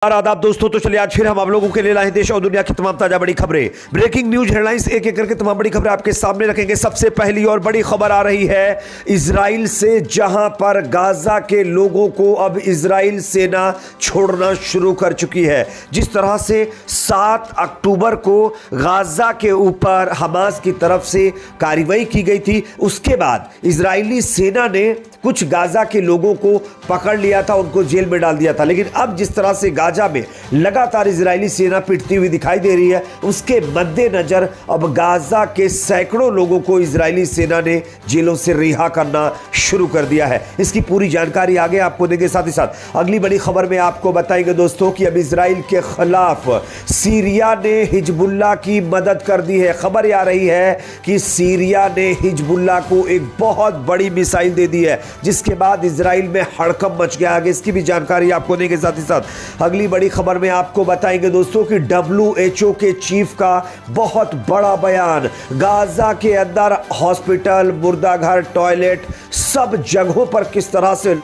आदाब दोस्तों, तो चलिए आज फिर हम आप लोगों के लिए लाए देश और दुनिया की तमाम ताजा बड़ी खबरें, ब्रेकिंग न्यूज हेडलाइंस, एक एक करके तमाम बड़ी खबरें आपके सामने रखेंगे। सबसे पहली और बड़ी खबर आ रही है इजराइल से, जहां पर गाजा के लोगों को अब इजराइल सेना छोड़ना शुरू कर चुकी है। जिस तरह से 7 अक्टूबर को गाजा के ऊपर हमास की तरफ से कार्रवाई की गई थी, उसके बाद इजरायली सेना ने कुछ गाजा के लोगों को पकड़ लिया था, उनको जेल में डाल दिया था। लेकिन अब जिस तरह से गाजा में लगातार इजरायली सेना पिटती हुई दिखाई दे रही है, उसके मद्देनजर अब गाजा के सैकड़ों लोगों को इजरायली सेना ने जेलों से रिहा करना शुरू कर दिया है। इसकी पूरी जानकारी आगे आपको देंगे। साथ ही साथ अगली बड़ी खबर में आपको बताएंगे दोस्तों कि अब इजराइल के खिलाफ सीरिया ने हिजबुल्लाह की मदद कर दी है। खबर आ रही है कि सीरिया ने हिजबुल्लाह को एक बहुत बड़ी मिसाइल दे दी है, जिसके बाद इजराइल में हड़कंप मच गया। आगे इसकी भी जानकारी आपको देंगे। साथ ही साथ अगली बड़ी खबर में आपको बताएंगे दोस्तों कि WHO के चीफ का बहुत बड़ा बयान। गाजा के अंदर हॉस्पिटल, मुर्दाघर, टॉयलेट सब जगहों पर किस तरह से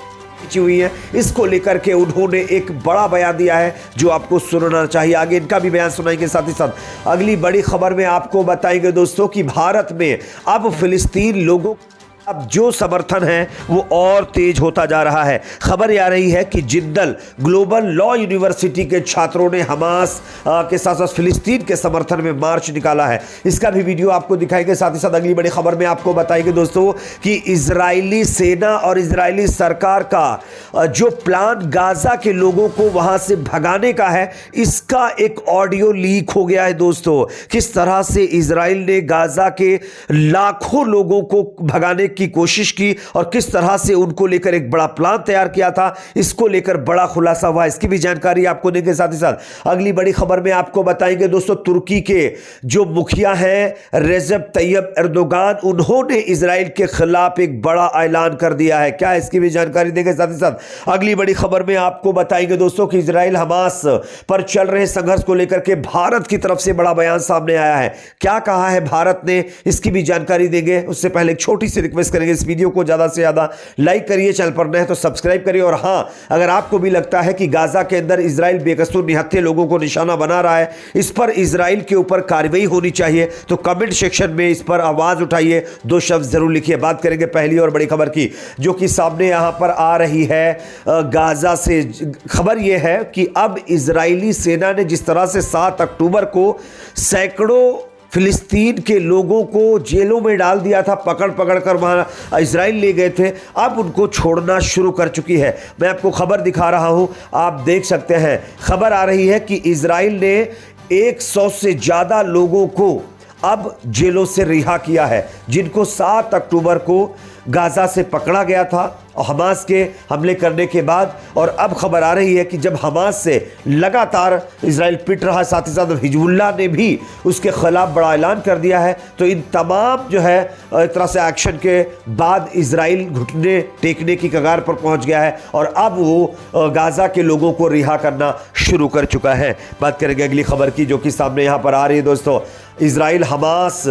हुई है, इसको लेकर के उन्होंने एक बड़ा बयान दिया है जो आपको सुनना चाहिए। आगे इनका भी बयान सुनाएंगे। साथ ही साथ अगली बड़ी खबर में आपको बताएंगे दोस्तों कि भारत में अब फिलिस्तीन लोगों अब जो समर्थन है वो और तेज होता जा रहा है। खबर आ रही है कि जिंदल ग्लोबल लॉ यूनिवर्सिटी के छात्रों ने हमास के साथ साथ फिलिस्तीन के समर्थन में मार्च निकाला है। इसका भी वीडियो आपको दिखाएंगे। साथ ही साथ अगली बड़ी खबर में आपको बताएंगे दोस्तों कि इजरायली सेना और इजरायली सरकार का जो प्लान गाजा के लोगों को वहां से भगाने का है, इसका एक ऑडियो लीक हो गया है दोस्तों। किस तरह से इजराइल ने गाजा के लाखों लोगों को भगाने की कोशिश की और किस तरह से उनको लेकर एक बड़ा प्लान तैयार किया था, इसको लेकर बड़ा खुलासा हुआ। इसकी भी जानकारी आपको देंगे। साथ ही साथ अगली बड़ी खबर में आपको बताएंगे दोस्तों तुर्की के जो मुखिया हैं रेजब तैयब एर्दोगान, उन्होंने इजराइल के खिलाफ एक बड़ा ऐलान कर दिया है। क्या इसकी भी जानकारी देंगे। साथ ही साथ अगली बड़ी खबर में आपको बताएंगे दोस्तों कि इजराइल हमास पर चल रहे संघर्ष को लेकर के भारत की तरफ से बड़ा बयान सामने आया है। क्या कहा है भारत ने, इसकी भी जानकारी देंगे। उससे पहले एक छोटी सी रिक्वेस्ट करेंगे, इस वीडियो को ज्यादा से ज्यादा लाइक करिए, चैनल पर नए हैं तो सब्सक्राइब करिए। और हां, अगर आपको भी लगता है कि गाजा के अंदर इजराइल बेकसूर निहत्थे लोगों को निशाना बना रहा है, इस पर इजराइल के ऊपर कार्रवाई होनी चाहिए, तो कमेंट सेक्शन में इस पर आवाज उठाइए, 2 शब्द जरूर लिखिए। बात करेंगे पहली और बड़ी खबर की, जो कि सामने यहां पर आ रही है गाजा से। खबर यह है कि अब इजरायली सेना ने जिस तरह से 7 अक्टूबर को सैकड़ों फिलिस्तीन के लोगों को जेलों में डाल दिया था, पकड़ पकड़ कर वहां इजराइल ले गए थे, अब उनको छोड़ना शुरू कर चुकी है। मैं आपको खबर दिखा रहा हूं, आप देख सकते हैं। खबर आ रही है कि इजराइल ने 100 से ज्यादा लोगों को अब जेलों से रिहा किया है, जिनको 7 अक्टूबर को गाजा से पकड़ा गया था हमास के हमले करने के बाद। और अब खबर आ रही है कि जब हमास से लगातार इजराइल पिट रहा, साथ ही साथ हिजबुल्लाह ने भी उसके खिलाफ बड़ा ऐलान कर दिया है, तो इन तमाम जो है एक तरह से एक्शन के बाद इजराइल घुटने टेकने की कगार पर पहुंच गया है और अब वो गाजा के लोगों को रिहा करना शुरू कर चुका है। बात करेंगे अगली खबर की, जो कि सामने यहां पर आ रही है दोस्तों। इजराइल हमास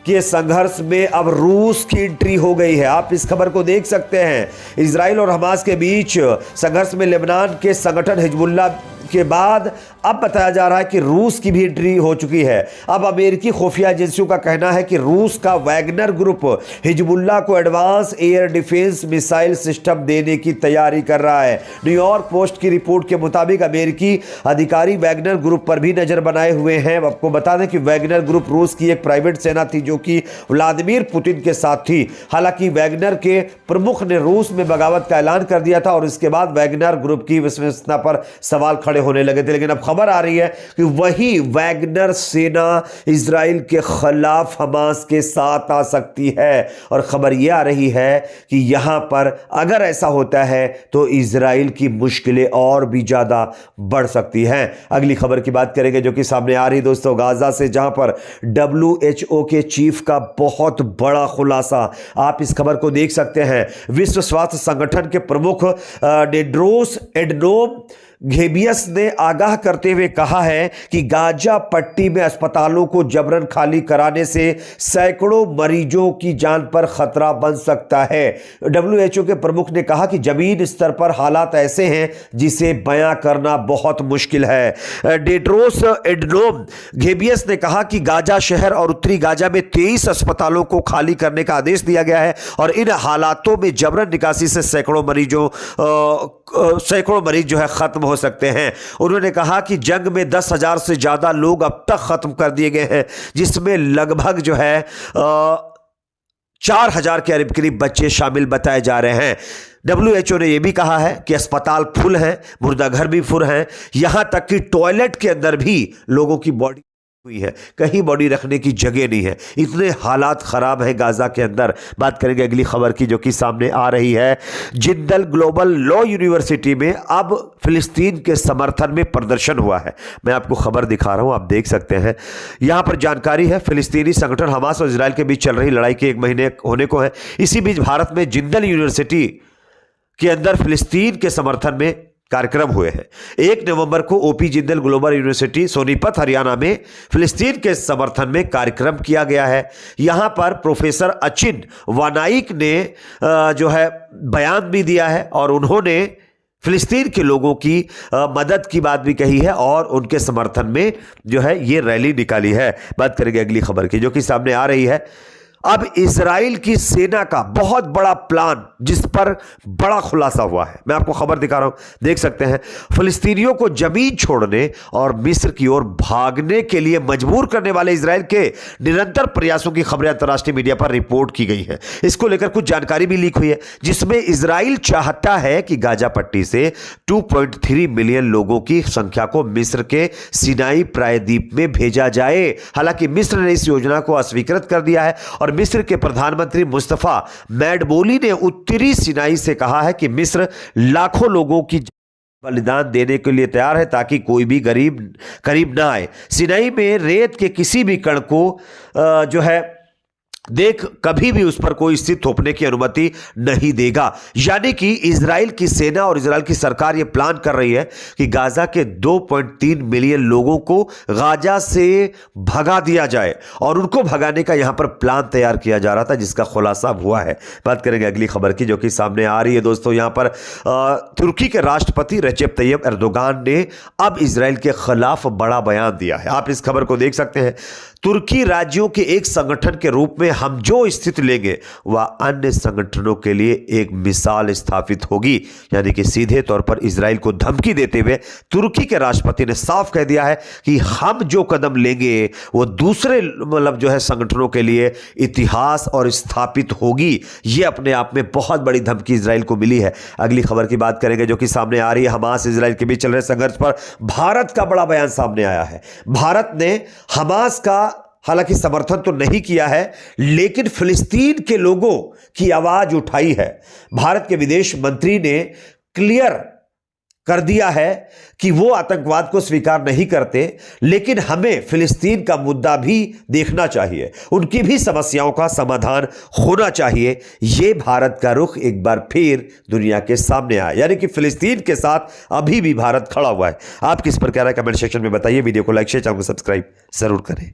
के संघर्ष में अब रूस की एंट्री हो गई है। आप इस खबर को देख सकते हैं। इजराइल और हमास के बीच संघर्ष में लेबनान के संगठन हिजबुल्लाह के बाद अब बताया जा रहा है कि रूस की भी एंट्री हो चुकी है। अब अमेरिकी खुफिया एजेंसियों का कहना है कि रूस का वैगनर ग्रुप हिजबुल्लाह को advance air defence missile system देने की तैयारी कर रहा है। न्यूयॉर्क पोस्ट की रिपोर्ट के मुताबिक अमेरिकी अधिकारी वैगनर ग्रुप पर भी नजर बनाए हुए हैं। आपको बता दें कि वैगनर ग्रुप रूस की एक प्राइवेट सेना थी जो कि व्लादिमीर पुतिन के साथ थी। हालांकि वैगनर के प्रमुख ने रूस में बगावत का ऐलान कर दिया था और इसके बाद वैगनर ग्रुप की विश्वसनीयता पर सवाल खड़े होने लगे थे। लेकिन अब खबर आ रही है कि वही वैगनर सेना इजराइल के खिलाफ हमास के साथ आ सकती है। और खबर यह आ रही है कि यहां पर अगर ऐसा होता है तो इजराइल की मुश्किलें और भी ज्यादा बढ़ सकती हैं। अगली खबर की बात करेंगे, जो कि सामने आ रही दोस्तों गाजा से, जहां पर WHO के चीफ का बहुत बड़ा खुलासा। आप इस खबर को देख सकते हैं। विश्व स्वास्थ्य संगठन के प्रमुख टेड्रोस एडनोम घेबियस ने आगाह करते हुए कहा है कि गाजा पट्टी में अस्पतालों को जबरन खाली कराने से सैकड़ों मरीजों की जान पर खतरा बन सकता है। WHO के प्रमुख ने कहा कि जमीन स्तर पर हालात ऐसे हैं जिसे बयां करना बहुत मुश्किल है। टेड्रोस एडनोम घेबियस ने कहा कि गाजा शहर और उत्तरी गाजा में 23 अस्पतालों को खाली करने का आदेश दिया गया है और इन हालातों में जबरन निकासी से सैकड़ों मरीज जो है खत्म हो सकते हैं। उन्होंने कहा कि जंग में 10,000 से ज्यादा लोग अब तक खत्म कर दिए गए हैं, जिसमें लगभग जो है 4,000 के करीब बच्चे शामिल बताए जा रहे हैं। WHO ने यह भी कहा है कि अस्पताल फुल हैं, मुर्दाघर भी फुल हैं, यहां तक कि टॉयलेट के अंदर भी लोगों की बॉडी हुई है, कहीं बॉडी रखने की जगह नहीं है। इतने हालात खराब है गाजा के अंदर। बात करेंगे अगली खबर की जो कि सामने आ रही है। जिंदल ग्लोबल लॉ यूनिवर्सिटी में अब फिलिस्तीन के समर्थन में प्रदर्शन हुआ है। मैं आपको खबर दिखा रहा हूं, आप देख सकते हैं। यहां पर जानकारी है, फिलिस्तीनी संगठन हमास और इजराइल के बीच चल रही लड़ाई के 1 महीने होने को है। इसी बीच भारत में जिंदल यूनिवर्सिटी के अंदर फिलिस्तीन के समर्थन में कार्यक्रम हुए हैं। 1 नवंबर को OP Jindal global university Sonipat Haryana में फिलिस्तीन के समर्थन में कार्यक्रम किया गया है। यहां पर प्रोफेसर अचिन वानाइक ने जो है बयान भी दिया है और उन्होंने फिलिस्तीन के लोगों की मदद की बात भी कही है और उनके समर्थन में जो है ये रैली निकाली है। बात करेंगे अगली खबर की जो कि सामने आ रही है। अब इजराइल की सेना का बहुत बड़ा प्लान जिस पर बड़ा खुलासा हुआ है, मैं आपको खबर दिखा रहा हूं, देख सकते हैं। फिलिस्तीनियों को जमीन छोड़ने और मिस्र की ओर भागने के लिए मजबूर करने वाले इजराइल के निरंतर प्रयासों की खबरें अंतर्राष्ट्रीय मीडिया पर रिपोर्ट की गई है। इसको लेकर कुछ जानकारी भी लीक हुई है, जिसमें इजराइल चाहता है कि गाजा पट्टी से 2.3 मिलियन लोगों की संख्या को मिस्र के सिनाई प्रायद्वीप में भेजा जाए। हालांकि मिस्र ने इस योजना को अस्वीकृत कर दिया है और मिस्र के प्रधानमंत्री मुस्तफा मैडबोली ने उत्तरी सिनाई से कहा है कि मिस्र लाखों लोगों की बलिदान देने के लिए तैयार है ताकि कोई भी गरीब करीब ना आए। सिनाई में रेत के किसी भी कण को जो है देख कभी भी उस पर कोई स्थित थोपने की अनुमति नहीं देगा। यानी कि इजराइल की सेना और इजराइल की सरकार यह प्लान कर रही है कि गाजा के 2.3 मिलियन लोगों को गाजा से भगा दिया जाए और उनको भगाने का यहां पर प्लान तैयार किया जा रहा था, जिसका खुलासा हुआ है। बात करेंगे अगली खबर की जो कि सामने आ रही है। दोस्तों यहां पर तुर्की के राष्ट्रपति रजेब तैयब एर्दोगान ने अब इजराइल के खिलाफ बड़ा बयान दिया है। आप इस खबर को देख सकते हैं। तुर्की राज्यों के एक संगठन के रूप में हम जो स्थिति लेंगे वह अन्य संगठनों के लिए एक मिसाल स्थापित होगी। यानी कि सीधे तौर पर इजराइल को धमकी देते हुए तुर्की के राष्ट्रपति ने साफ कह दिया है कि हम जो कदम लेंगे वो दूसरे जो है संगठनों के लिए इतिहास और स्थापित होगी। यह अपने आप में बहुत बड़ी धमकी इजराइल को मिली है। अगली खबर की बात करेंगे जो कि सामने आ रही है। हमास इजराइल के बीच चल रहे संघर्ष पर भारत का बड़ा बयान सामने आया है। भारत ने हमास का हालांकि समर्थन तो नहीं किया है, लेकिन फिलिस्तीन के लोगों की आवाज उठाई है। भारत के विदेश मंत्री ने क्लियर कर दिया है कि वो आतंकवाद को स्वीकार नहीं करते, लेकिन हमें फिलिस्तीन का मुद्दा भी देखना चाहिए, उनकी भी समस्याओं का समाधान होना चाहिए। ये भारत का रुख एक बार फिर दुनिया के सामने आया। यानी कि फिलिस्तीन के साथ अभी भी भारत खड़ा हुआ है। आप किस पर कह रहे हैं कमेंट सेक्शन में बताइए। वीडियो को लाइक शेयर, चैनल को सब्सक्राइब जरूर करें।